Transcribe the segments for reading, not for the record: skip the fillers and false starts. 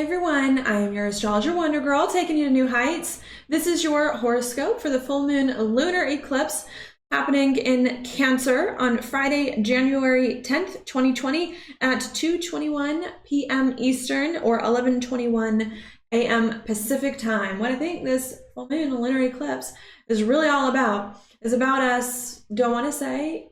Hey everyone, I am your astrologer Wonder Girl, taking you to new heights. This is your horoscope for the full moon lunar eclipse happening in Cancer on Friday, January 10th, 2020 at 2:21 p.m. Eastern or 11:21 a.m. Pacific time. What I think this full moon lunar eclipse is really all about is about us, don't want to say,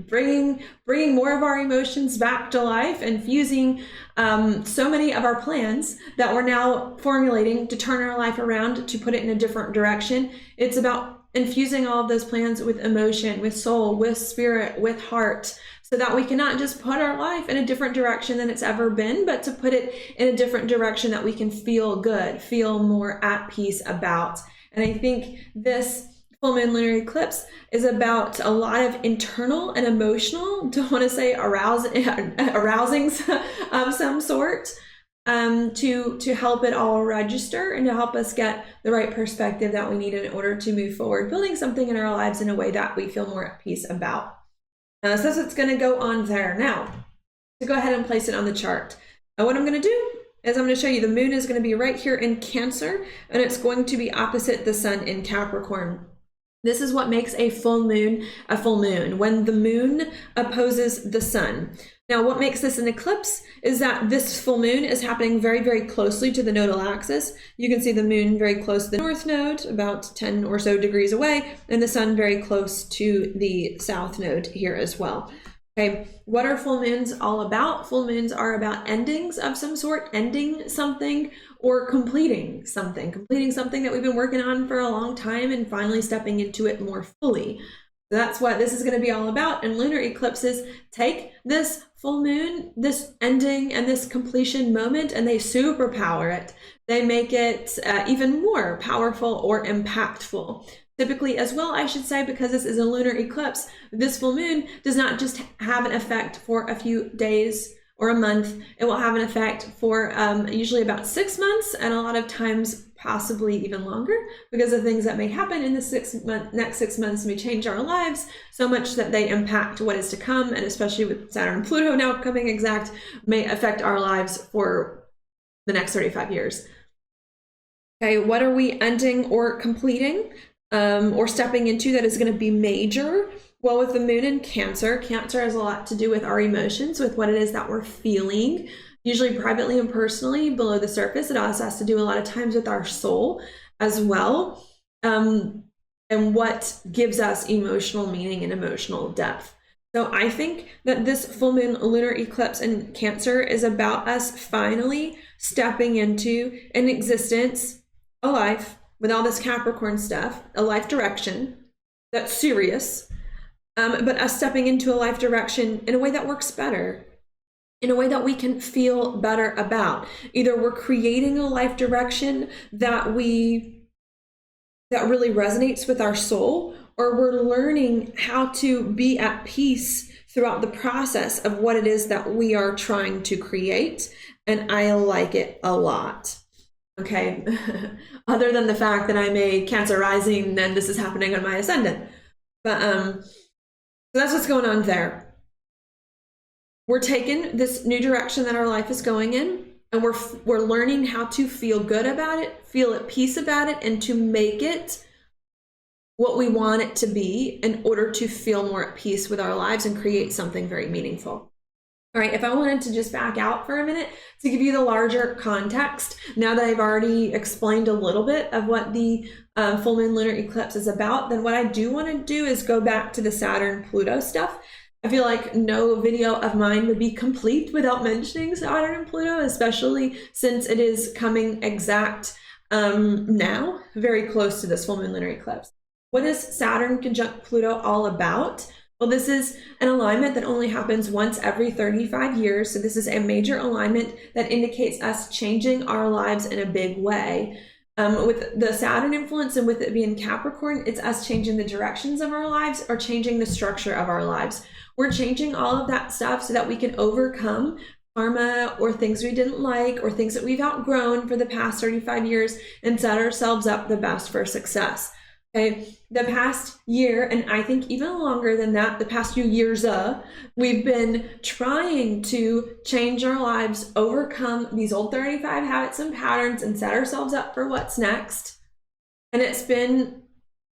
bringing more of our emotions back to life and fusing so many of our plans that we're now formulating to turn our life around, to put it in a different direction. It's about infusing all of those plans with emotion, with soul, with spirit, with heart, so that we can not just put our life in a different direction than it's ever been, but to put it in a different direction that we can feel good, feel more at peace about. And I think this full moon lunar eclipse is about a lot of internal and emotional, don't want to say arousings of some sort, to help it all register and to help us get the right perspective that we need in order to move forward, building something in our lives in a way that we feel more at peace about. So that's what's going to go on there. Now, to go ahead and place it on the chart. Now, what I'm going to do is I'm going to show you the moon is going to be right here in Cancer, and it's going to be opposite the sun in Capricorn. This is what makes a full moon, when the moon opposes the sun. Now, what makes this an eclipse is that this full moon is happening very, very closely to the nodal axis. You can see the moon very close to the north node, about 10 or so degrees away, and the sun very close to the south node here as well. Okay, what are full moons all about? Full moons are about endings of some sort, ending something or completing something that we've been working on for a long time and finally stepping into it more fully. So that's what this is going to be all about. And lunar eclipses take this full moon, this ending and this completion moment, and they superpower it. They make it even more powerful or impactful. Typically as well, I should say, because this is a lunar eclipse, this full moon does not just have an effect for a few days or a month. It will have an effect for usually about 6 months, and a lot of times possibly even longer, because the things that may happen in the next 6 months may change our lives so much that they impact what is to come, and especially with Saturn and Pluto now coming exact, may affect our lives for the next 35 years. Okay, what are we ending or completing? Or stepping into that is going to be major? Well, with the moon in Cancer, Cancer has a lot to do with our emotions, with what it is that we're feeling, usually privately and personally below the surface. It also has to do a lot of times with our soul as well, and what gives us emotional meaning and emotional depth. So I think that this full moon lunar eclipse in Cancer is about us finally stepping into an existence, a life, with all this Capricorn stuff, a life direction that's serious, but us stepping into a life direction in a way that works better, in a way that we can feel better about. Either we're creating a life direction that really resonates with our soul, or we're learning how to be at peace throughout the process of what it is that we are trying to create. And I like it a lot. Okay, other than the fact that I'm a Cancer rising and this is happening on my ascendant. But so that's what's going on there. We're taking this new direction that our life is going in, and we're learning how to feel good about it, feel at peace about it, and to make it what we want it to be in order to feel more at peace with our lives and create something very meaningful. All right, if I wanted to just back out for a minute to give you the larger context, now that I've already explained a little bit of what the full moon lunar eclipse is about, then what I do want to do is go back to the Saturn-Pluto stuff. I feel like no video of mine would be complete without mentioning Saturn and Pluto, especially since it is coming exact now, very close to this full moon lunar eclipse. What is Saturn conjunct Pluto all about? Well, this is an alignment that only happens once every 35 years. So this is a major alignment that indicates us changing our lives in a big way. With the Saturn influence and with it being Capricorn, it's us changing the directions of our lives or changing the structure of our lives. We're changing all of that stuff so that we can overcome karma or things we didn't like or things that we've outgrown for the past 35 years and set ourselves up the best for success. Okay, the past year, and I think even longer than that, the past few years, we've been trying to change our lives, overcome these old 35 habits and patterns, and set ourselves up for what's next. And it's been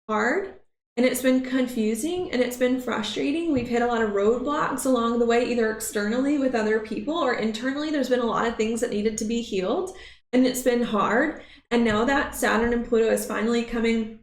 hard, and it's been confusing, and it's been frustrating. We've hit a lot of roadblocks along the way, either externally with other people or internally. There's been a lot of things that needed to be healed, and it's been hard. And now that Saturn and Pluto is finally coming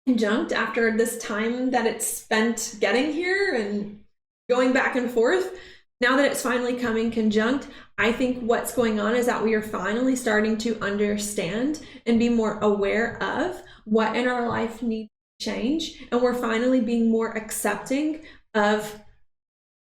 conjunct after this time that it's spent getting here and going back and forth, now that it's finally coming conjunct, I think what's going on is that we are finally starting to understand and be more aware of what in our life needs to change, and we're finally being more accepting of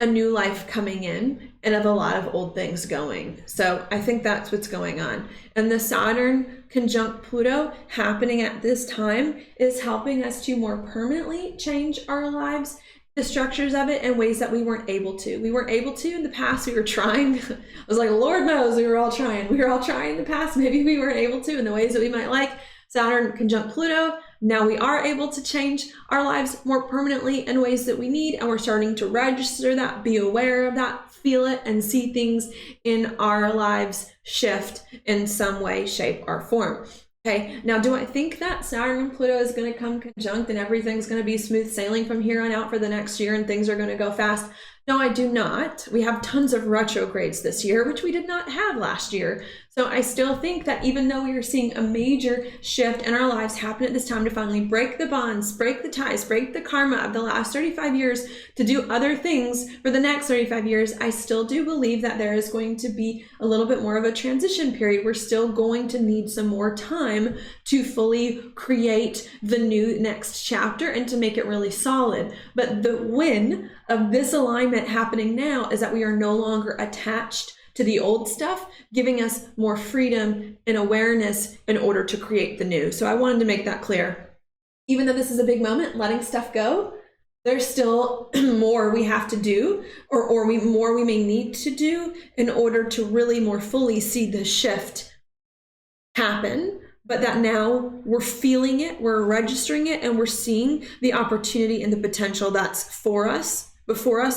a new life coming in and of a lot of old things going. So I think that's what's going on. And the Saturn conjunct Pluto happening at this time is helping us to more permanently change our lives, the structures of it, in ways that we weren't able to. We weren't able to in the past. We were trying. I was like, Lord knows we were all trying. We were all trying in the past. Maybe we weren't able to in the ways that we might like. Saturn conjunct Pluto. Now we are able to change our lives more permanently in ways that we need, and we're starting to register that, be aware of that, feel it, and see things in our lives shift in some way, shape, or form. Okay, now do I think that Saturn and Pluto is going to come conjunct and everything's going to be smooth sailing from here on out for the next year and things are going to go fast? No, I do not. We have tons of retrogrades this year, which we did not have last year. So I still think that even though we are seeing a major shift in our lives happen at this time to finally break the bonds, break the ties, break the karma of the last 35 years to do other things for the next 35 years, I still do believe that there is going to be a little bit more of a transition period. We're still going to need some more time to fully create the new next chapter and to make it really solid. But the win of this alignment happening now is that we are no longer attached to the old stuff, giving us more freedom and awareness in order to create the new. So I wanted to make that clear. Even though this is a big moment, letting stuff go, there's still more we have to do, or more we may need to do in order to really more fully see the shift happen. But that now we're feeling it, we're registering it, and we're seeing the opportunity and the potential that's before us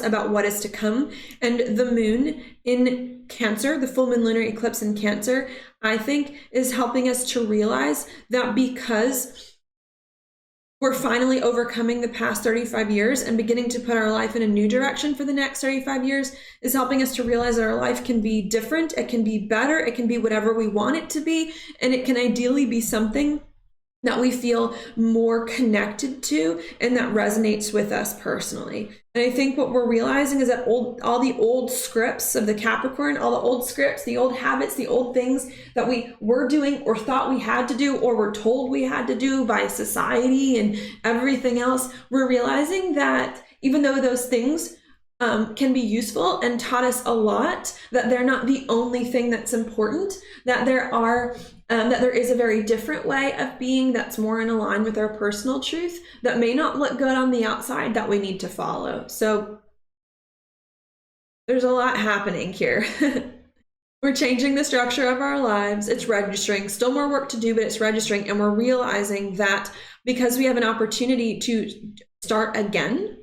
about what is to come. And the moon in Cancer, the full moon lunar eclipse in Cancer, I think is helping us to realize that because we're finally overcoming the past 35 years and beginning to put our life in a new direction for the next 35 years, is helping us to realize that our life can be different, it can be better, it can be whatever we want it to be, and it can ideally be something that we feel more connected to and that resonates with us personally. And I think what we're realizing is that all the old scripts of the Capricorn, all the old scripts, the old habits, the old things that we were doing or thought we had to do or were told we had to do by society and everything else, we're realizing that even though those things can be useful and taught us a lot, that they're not the only thing that's important, that there is a very different way of being that's more in line with our personal truth that may not look good on the outside that we need to follow. So there's a lot happening here. We're changing the structure of our lives. It's registering. Still more work to do, but it's registering. And we're realizing that because we have an opportunity to start again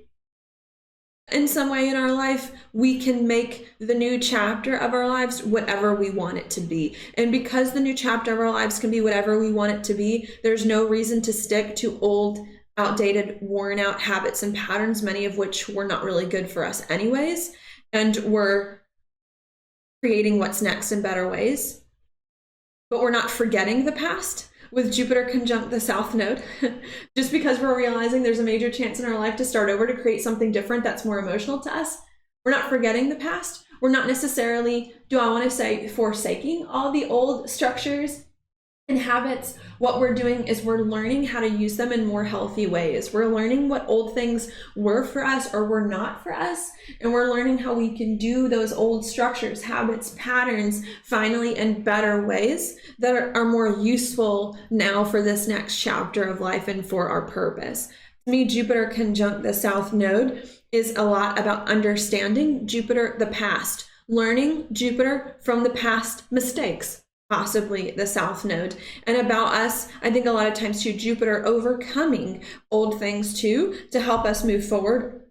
in some way in our life, we can make the new chapter of our lives whatever we want it to be. And because the new chapter of our lives can be whatever we want it to be, there's no reason to stick to old, outdated, worn out habits and patterns, many of which were not really good for us anyways. And we're creating what's next in better ways. But we're not forgetting the past. With Jupiter conjunct the South Node, just because we're realizing there's a major chance in our life to start over, to create something different that's more emotional to us. We're not forgetting the past. We're not necessarily, forsaking all the old structures and habits. What we're doing is we're learning how to use them in more healthy ways. We're learning what old things were for us or were not for us. And we're learning how we can do those old structures, habits, patterns, finally in better ways that are more useful now for this next chapter of life and for our purpose. To me, Jupiter conjunct the South Node is a lot about understanding Jupiter, the past, learning Jupiter from the past mistakes. possibly the South Node. And about us, I think a lot of times too, Jupiter overcoming old things too, to help us move forward,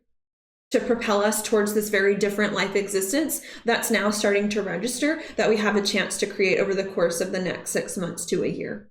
to propel us towards this very different life existence that's now starting to register, that we have a chance to create over the course of the next 6 months to a year.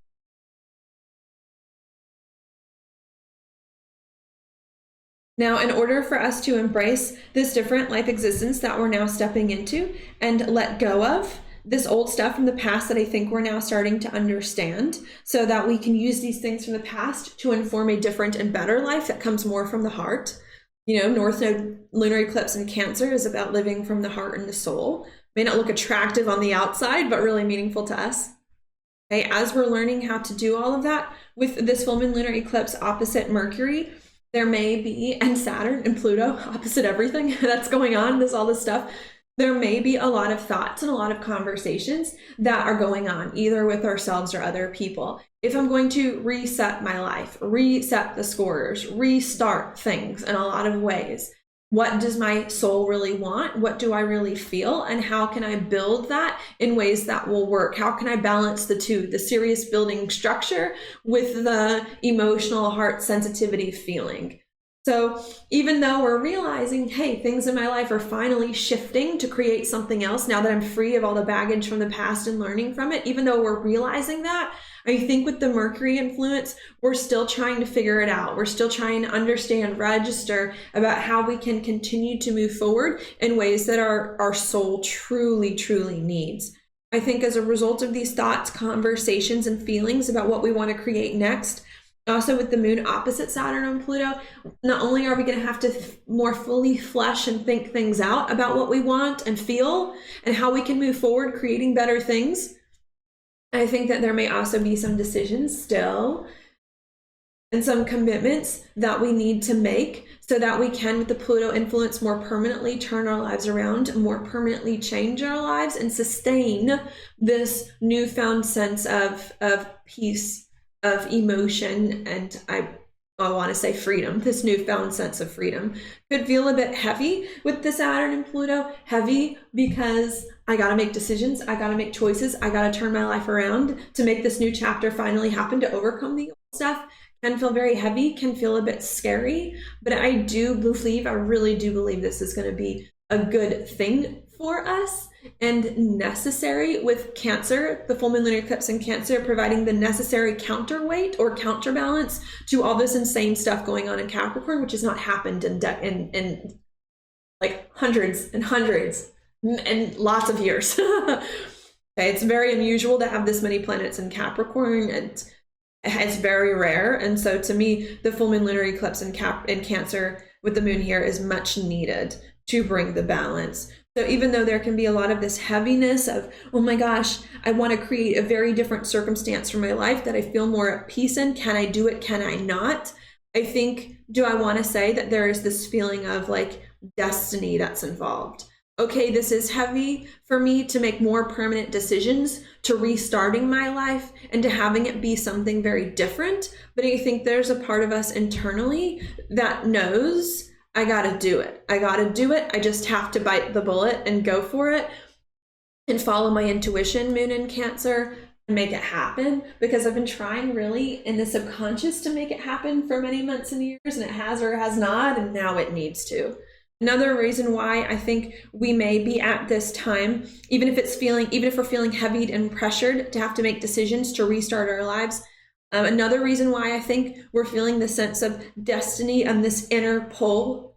Now, in order for us to embrace this different life existence that we're now stepping into and let go of this old stuff from the past that I think we're now starting to understand, so that we can use these things from the past to inform a different and better life that comes more from the heart. You know, North Node lunar eclipse in Cancer is about living from the heart and the soul. May not look attractive on the outside, but really meaningful to us. Okay, as we're learning how to do all of that with this full moon lunar eclipse opposite Mercury, there may be, and Saturn and Pluto opposite everything that's going on, all this stuff, there may be a lot of thoughts and a lot of conversations that are going on, either with ourselves or other people. If I'm going to reset my life, reset the scores, restart things in a lot of ways, what does my soul really want? What do I really feel? And how can I build that in ways that will work? How can I balance the two, the serious building structure with the emotional heart sensitivity feeling? So even though we're realizing, hey, things in my life are finally shifting to create something else now that I'm free of all the baggage from the past and learning from it, even though we're realizing that, I think with the Mercury influence, we're still trying to figure it out. We're still trying to understand, register about how we can continue to move forward in ways that our soul truly, truly needs. I think as a result of these thoughts, conversations, and feelings about what we want to create next, also with the moon opposite Saturn and Pluto, not only are we going to have to more fully flesh and think things out about what we want and feel and how we can move forward creating better things, I think that there may also be some decisions still and some commitments that we need to make so that we can, with the Pluto influence, more permanently turn our lives around, more permanently change our lives, and sustain this newfound sense of peace, of emotion, and I want to say freedom. This newfound sense of freedom could feel a bit heavy with the Saturn and Pluto. Heavy because I got to make decisions, I got to make choices, I got to turn my life around to make this new chapter finally happen, to overcome the old stuff. Can feel very heavy, can feel a bit scary, but I really do believe this is going to be a good thing for us and necessary, with Cancer, the full moon lunar eclipse in Cancer, providing the necessary counterweight or counterbalance to all this insane stuff going on in Capricorn, which has not happened in like hundreds and hundreds and lots of years. Okay, it's very unusual to have this many planets in Capricorn, and it's very rare. And so to me, the full moon lunar eclipse in Cancer with the moon here is much needed to bring the balance. So even though there can be a lot of this heaviness of, oh my gosh, I want to create a very different circumstance for my life that I feel more at peace in. Can I do it? Can I not? I think, do I want to say that there is this feeling of like destiny that's involved? Okay, this is heavy for me to make more permanent decisions, to restarting my life and to having it be something very different. But I think there's a part of us internally that knows, I gotta do it. I gotta do it. I just have to bite the bullet and go for it and follow my intuition, moon in Cancer, and make it happen, because I've been trying really in the subconscious to make it happen for many months and years, and it has or has not, and now it needs to. Another reason why I think we may be at this time, even if we're feeling heavy and pressured to have to make decisions to restart our lives, another reason why I think we're feeling the sense of destiny and this inner pull,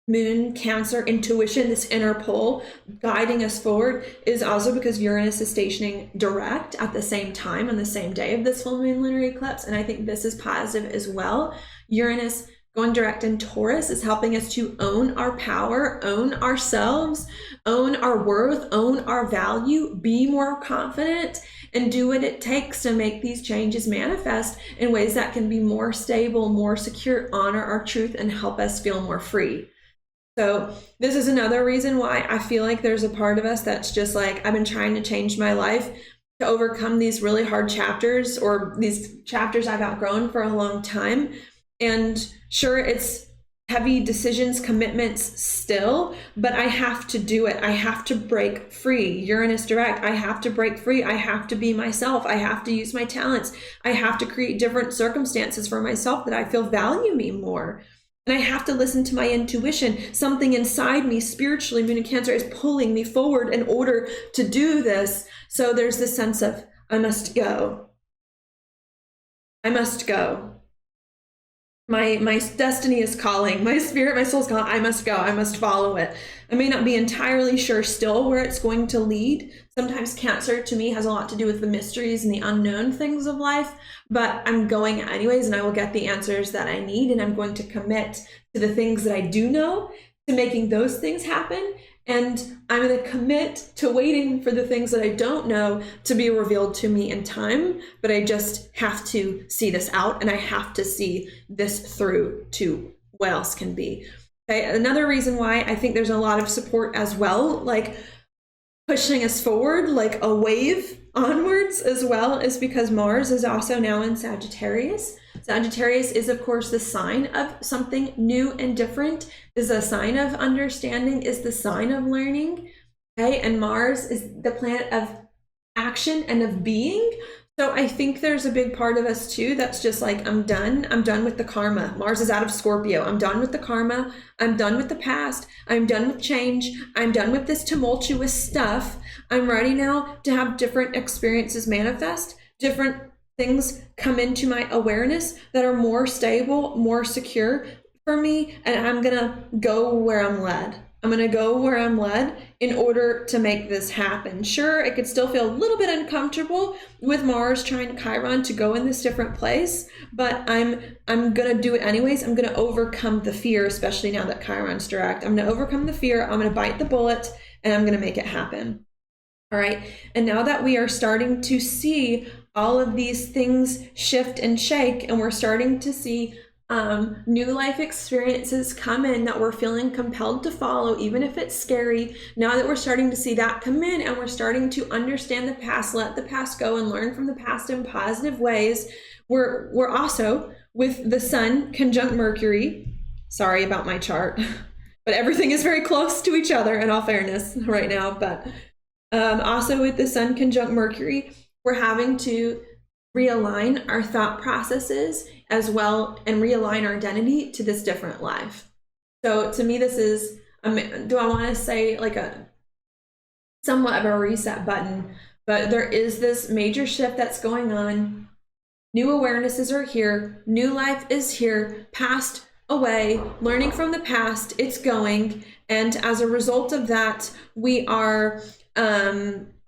moon Cancer intuition, this inner pull guiding us forward, is also because Uranus is stationing direct at the same time on the same day of this full moon lunar eclipse. And I think this is positive as well. Uranus going direct in Taurus is helping us to own our power, own ourselves, own our worth, own our value, be more confident, and do what it takes to make these changes manifest in ways that can be more stable, more secure, honor our truth, and help us feel more free. So this is another reason why I feel like there's a part of us that's just like, I've been trying to change my life to overcome these really hard chapters, or these chapters I've outgrown for a long time. And sure, it's heavy decisions, commitments still, but I have to do it. I have to break free. Uranus direct. I have to break free. I have to be myself. I have to use my talents. I have to create different circumstances for myself that I feel value me more. And I have to listen to my intuition. Something inside me spiritually, Moon in Cancer, is pulling me forward in order to do this. So there's this sense of, I must go. I must go. My destiny is calling. My spirit, my soul is calling. I must go. I must follow it. I may not be entirely sure still where it's going to lead. Sometimes Cancer to me has a lot to do with the mysteries and the unknown things of life, but I'm going anyways, and I will get the answers that I need, and I'm going to commit to the things that I do know, to making those things happen. And I'm going to commit to waiting for the things that I don't know to be revealed to me in time. But I just have to see this out, and I have to see this through to what else can be. Okay. Another reason why I think there's a lot of support as well, like pushing us forward, like a wave onwards as well, is because Mars is also now in Sagittarius. Sagittarius is, of course, the sign of something new and different, is a sign of understanding, is the sign of learning. Okay, and Mars is the planet of action and of being. So I think there's a big part of us too that's just like, I'm done with the karma. Mars is out of Scorpio. I'm done with the karma. I'm done with the past. I'm done with change. I'm done with this tumultuous stuff. I'm ready now to have different experiences manifest, different things come into my awareness that are more stable, more secure for me, and I'm gonna go where I'm led. I'm gonna go where I'm led in order to make this happen. Sure, it could still feel a little bit uncomfortable with Mars trying Chiron to go in this different place, but I'm gonna do it anyways. I'm gonna overcome the fear, especially now that Chiron's direct. I'm gonna overcome the fear, I'm gonna bite the bullet, and I'm gonna make it happen. All right, and now that we are starting to see all of these things shift and shake, and we're starting to see new life experiences come in that we're feeling compelled to follow, even if it's scary. Now that we're starting to see that come in, and we're starting to understand the past, let the past go, and learn from the past in positive ways, we're also with the Sun conjunct Mercury. Sorry about my chart, but everything is very close to each other in all fairness right now. But also with the Sun conjunct Mercury, we're having to realign our thought processes as well, and realign our identity to this different life. So to me, this is, do I want to say like a somewhat of a reset button, but there is this major shift that's going on. New awarenesses are here. New life is here. Past away, learning from the past, it's going. And as a result of that, we are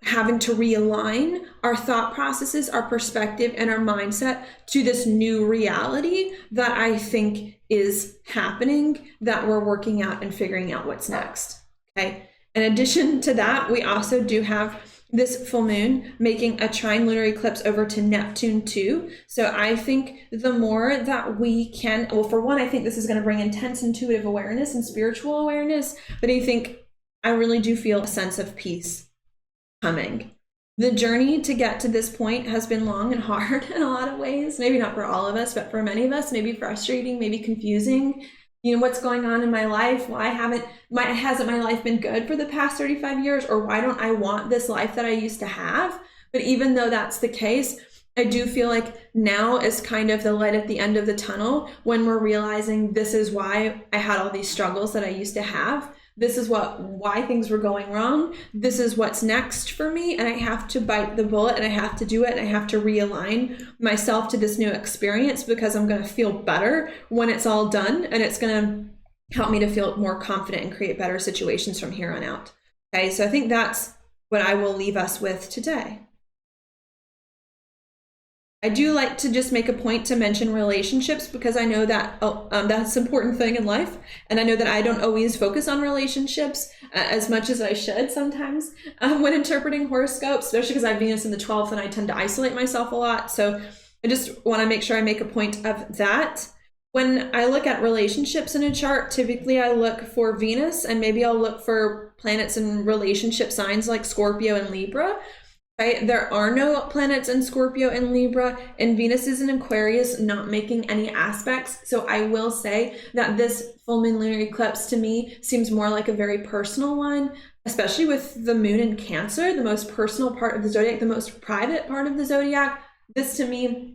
having to realign our thought processes, our perspective, and our mindset to this new reality that I think is happening, that we're working out and figuring out what's next. Okay. In addition to that, we also do have this full moon making a trine lunar eclipse over to Neptune too. So I think the more that we can, well, for one, I think this is going to bring intense intuitive awareness and spiritual awareness, but I really do feel a sense of peace coming. The journey to get to this point has been long and hard in a lot of ways. Maybe not for all of us, but for many of us, maybe frustrating, maybe confusing. You know, what's going on in my life? Why hasn't my life been good for the past 35 years? Or why don't I want this life that I used to have? But even though that's the case, I do feel like now is kind of the light at the end of the tunnel, when we're realizing this is why I had all these struggles that I used to have. This is why things were going wrong. This is what's next for me. And I have to bite the bullet, and I have to do it. And I have to realign myself to this new experience, because I'm going to feel better when it's all done. And it's going to help me to feel more confident and create better situations from here on out. Okay, so I think that's what I will leave us with today. I do like to just make a point to mention relationships, because I know that that's an important thing in life. And I know that I don't always focus on relationships as much as I should sometimes when interpreting horoscopes, especially because I have Venus in the 12th and I tend to isolate myself a lot. So I just want to make sure I make a point of that. When I look at relationships in a chart, typically I look for Venus, and maybe I'll look for planets in relationship signs like Scorpio and Libra. Right? There are no planets in Scorpio and Libra, and Venus is in Aquarius, not making any aspects. So I will say that this full moon lunar eclipse to me seems more like a very personal one, especially with the moon in Cancer, the most personal part of the zodiac, the most private part of the zodiac. This to me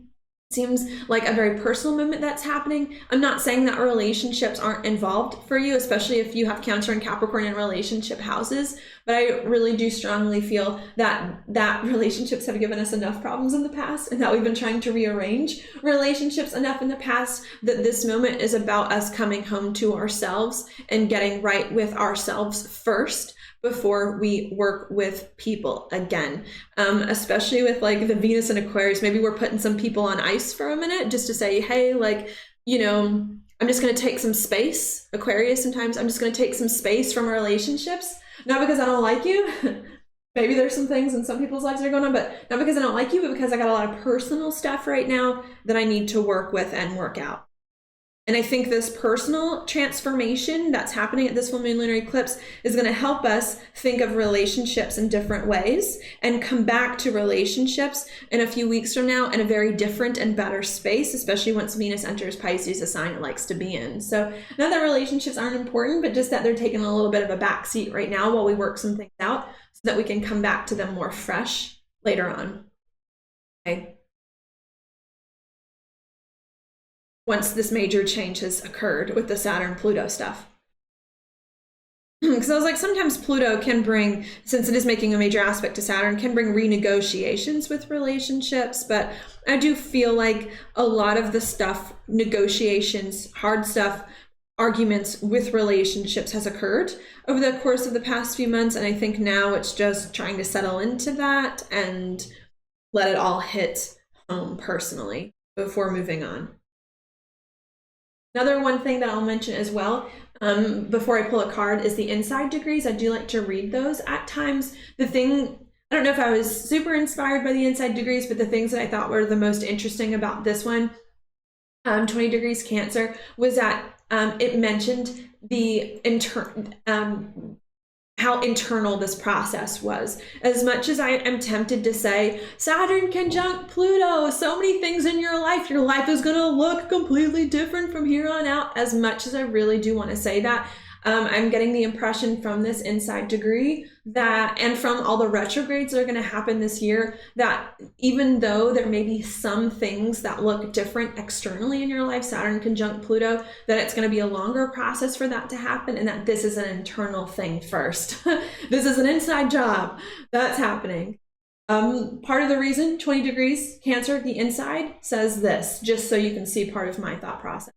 seems like a very personal moment that's happening. I'm not saying that relationships aren't involved for you, especially if you have Cancer and Capricorn in relationship houses, but I really do strongly feel that relationships have given us enough problems in the past, and that we've been trying to rearrange relationships enough in the past, that this moment is about us coming home to ourselves and getting right with ourselves first before we work with people again. Especially with like the Venus and Aquarius, maybe we're putting some people on ice for a minute just to say, hey, like, you know, I'm just going to take some space. Aquarius, sometimes I'm just going to take some space from relationships, not because I don't like you. Maybe there's some things in some people's lives that are going on, but not because I don't like you, but because I got a lot of personal stuff right now that I need to work with and work out. And I think this personal transformation that's happening at this full moon lunar eclipse is going to help us think of relationships in different ways and come back to relationships in a few weeks from now in a very different and better space, especially once Venus enters Pisces, a sign it likes to be in. So not that relationships aren't important, but just that they're taking a little bit of a backseat right now while we work some things out so that we can come back to them more fresh later on. Okay. Once this major change has occurred with the Saturn-Pluto stuff. Because I was like, sometimes Pluto can bring, since it is making a major aspect to Saturn, can bring renegotiations with relationships, but I do feel like a lot of the stuff, negotiations, hard stuff, arguments with relationships has occurred over the course of the past few months, and I think now it's just trying to settle into that and let it all hit home personally before moving on. Another one thing that I'll mention as well, before I pull a card, is the inside degrees. I do like to read those at times. I don't know if I was super inspired by the inside degrees, but the things that I thought were the most interesting about this one, 20 degrees Cancer, was that it mentioned the how internal this process was. As much as I am tempted to say, Saturn conjunct Pluto, so many things in your life is going to look completely different from here on out, as much as I really do want to say that, I'm getting the impression from this inside degree that, and from all the retrogrades that are going to happen this year, that even though there may be some things that look different externally in your life, Saturn conjunct Pluto, that it's going to be a longer process for that to happen, and that this is an internal thing first. This is an inside job that's happening. Part of the reason 20 degrees Cancer, the inside, says this, just so you can see part of my thought process.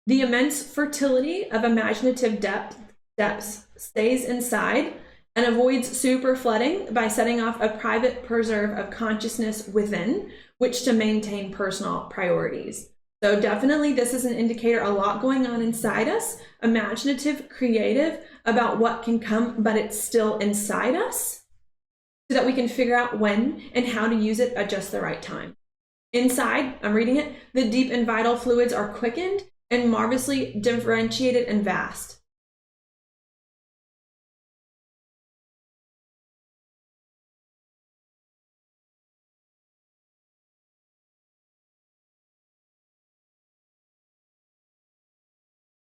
The immense fertility of imaginative depths stays inside and avoids super flooding by setting off a private preserve of consciousness within which to maintain personal priorities. So definitely this is an indicator, a lot going on inside us, imaginative, creative about what can come, but it's still inside us, so that we can figure out when and how to use it at just the right time. Inside, I'm reading it, the deep and vital fluids are quickened and marvelously differentiated and vast.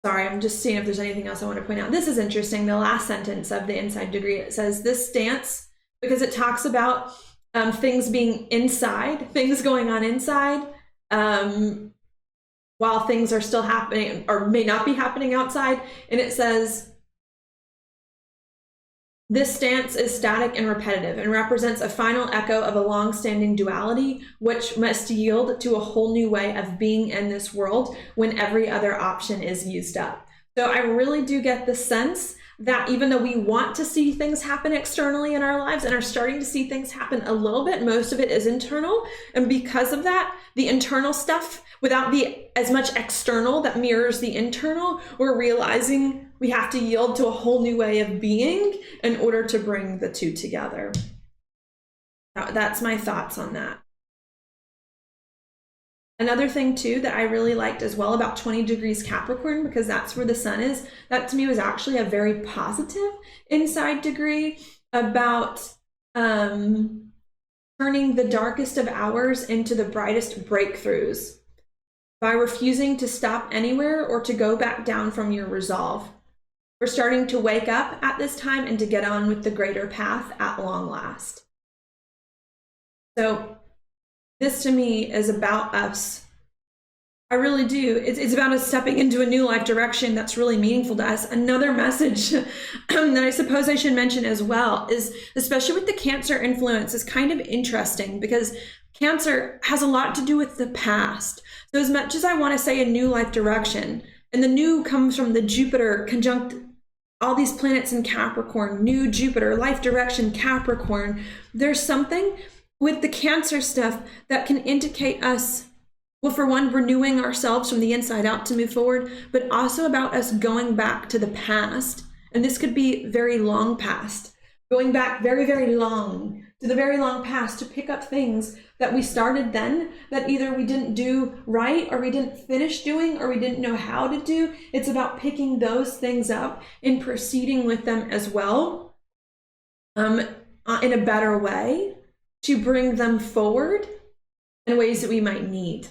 Sorry, I'm just seeing if there's anything else I want to point out. This is interesting. The last sentence of the inside degree, it says this stance, because it talks about things being inside, things going on inside, while things are still happening or may not be happening outside. And it says, this stance is static and repetitive and represents a final echo of a long-standing duality, which must yield to a whole new way of being in this world when every other option is used up. So I really do get the sense that even though we want to see things happen externally in our lives and are starting to see things happen a little bit, most of it is internal. And because of that, the internal stuff, without the as much external that mirrors the internal, we're realizing we have to yield to a whole new way of being in order to bring the two together. That's my thoughts on that. Another thing too that I really liked as well about 20 degrees Capricorn, because that's where the sun is, that to me was actually a very positive inside degree about turning the darkest of hours into the brightest breakthroughs by refusing to stop anywhere or to go back down from your resolve. We're starting to wake up at this time and to get on with the greater path at long last. So this to me is about us. I really do. It's about us stepping into a new life direction that's really meaningful to us. Another message that I suppose I should mention as well is, especially with the Cancer influence, is kind of interesting because Cancer has a lot to do with the past. So as much as I want to say a new life direction, and the new comes from the Jupiter conjunct all these planets in Capricorn, new Jupiter, life direction, Capricorn, there's something with the Cancer stuff that can indicate us, well, for one, renewing ourselves from the inside out to move forward, but also about us going back to the past. And this could be very long past, going back very, very long to the very long past to pick up things that we started then that either we didn't do right or we didn't finish doing or we didn't know how to do. It's about picking those things up and proceeding with them as well in a better way to bring them forward in ways that we might need.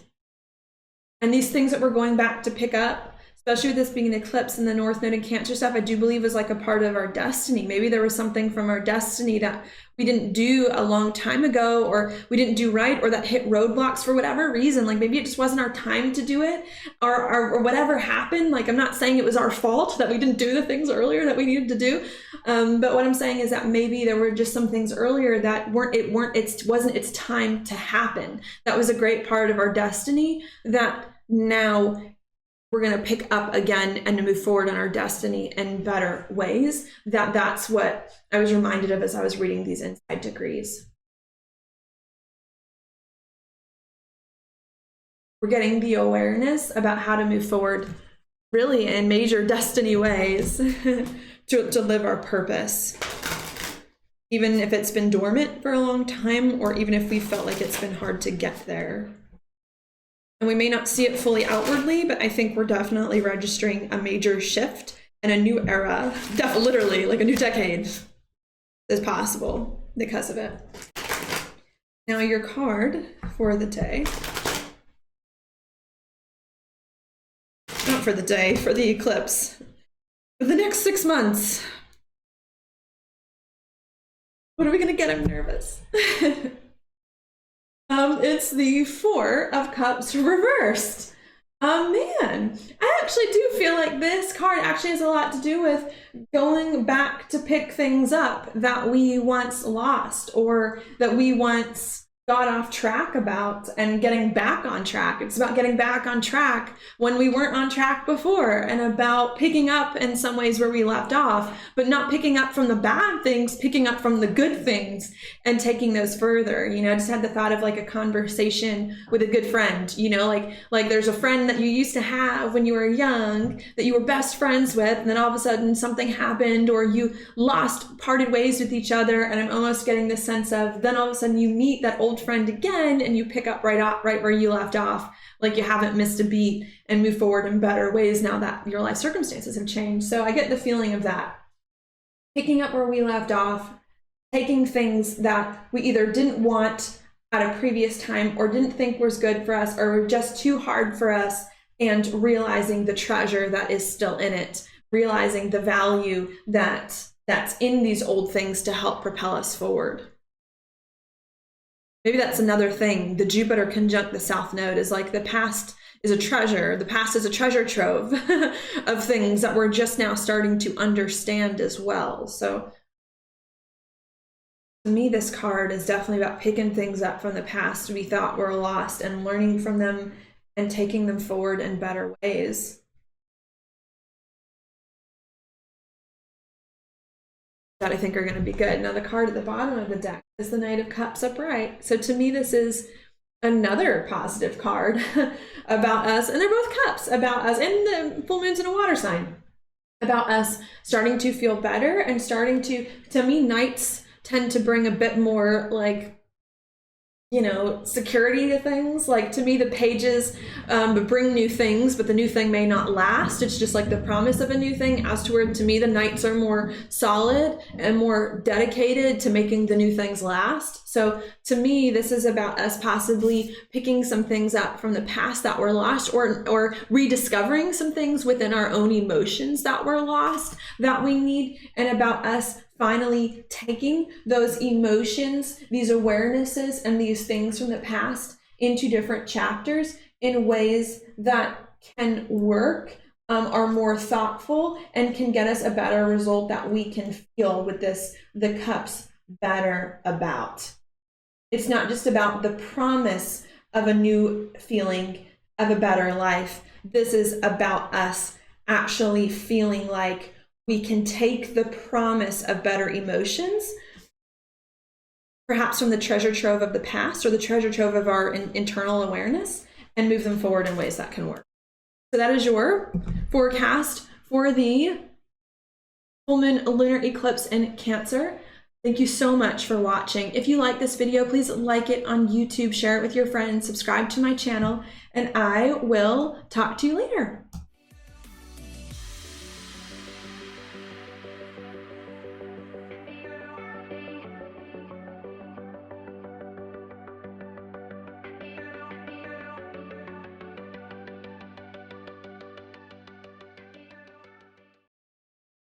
And these things that we're going back to pick up, especially with this being an eclipse in the North Node and Cancer stuff, I do believe is like a part of our destiny. Maybe there was something from our destiny that we didn't do a long time ago, or we didn't do right, or that hit roadblocks for whatever reason. Like maybe it just wasn't our time to do it, or whatever happened. Like I'm not saying it was our fault that we didn't do the things earlier that we needed to do. But what I'm saying is that maybe there were just some things earlier that wasn't its time to happen. That was a great part of our destiny that now we're going to pick up again and to move forward on our destiny in better ways. That's what I was reminded of as I was reading these inside degrees. We're getting the awareness about how to move forward really in major destiny ways to live our purpose. Even if it's been dormant for a long time, or even if we felt like it's been hard to get there. And we may not see it fully outwardly, but I think we're definitely registering a major shift and a new era, literally like a new decade is possible because of it. Now your card for the day, not for the day, for the eclipse, for the next 6 months. What are we gonna get? I'm nervous. It's the Four of Cups reversed. Man, I actually do feel like this card actually has a lot to do with going back to pick things up that we once lost or that we once got off track about and getting back on track. It's about getting back on track when we weren't on track before, and about picking up in some ways where we left off, but not picking up from the bad things, picking up from the good things and taking those further. You know, I just had the thought of like a conversation with a good friend, you know, like there's a friend that you used to have when you were young that you were best friends with, and then all of a sudden something happened or you parted ways with each other. And I'm almost getting this sense of then all of a sudden you meet that old friend again and you pick up right where you left off, like you haven't missed a beat, and move forward in better ways now that your life circumstances have changed. So I get the feeling of that. Picking up where we left off, taking things that we either didn't want at a previous time or didn't think was good for us or were just too hard for us, and realizing the treasure that is still in it, realizing the value that's in these old things to help propel us forward. Maybe that's another thing. The Jupiter conjunct the South Node is like the past is a treasure. The past is a treasure trove of things that we're just now starting to understand as well. So to me, this card is definitely about picking things up from the past we thought were lost and learning from them and taking them forward in better ways. That I think are going to be good. Now the card at the bottom of the deck is the Knight of Cups upright. So to me, this is another positive card about us, and they're both cups, about us, and the full moon's in a water sign, about us starting to feel better and starting to me, knights tend to bring a bit more like security to things. Like, to me, the pages bring new things, but the new thing may not last. It's just like the promise of a new thing, as to where, to me, the nights are more solid and more dedicated to making the new things last. So to me, this is about us possibly picking some things up from the past that were lost, or rediscovering some things within our own emotions that were lost that we need, and about us finally taking those emotions, these awarenesses, and these things from the past into different chapters in ways that can work, are more thoughtful, and can get us a better result that we can feel with the cups better about. It's not just about the promise of a new feeling of a better life. This is about us actually feeling like we can take the promise of better emotions, perhaps from the treasure trove of the past or the treasure trove of our internal awareness, and move them forward in ways that can work. So that is your forecast for the full moon lunar eclipse in Cancer. Thank you so much for watching. If you like this video, please like it on YouTube, share it with your friends, subscribe to my channel, and I will talk to you later.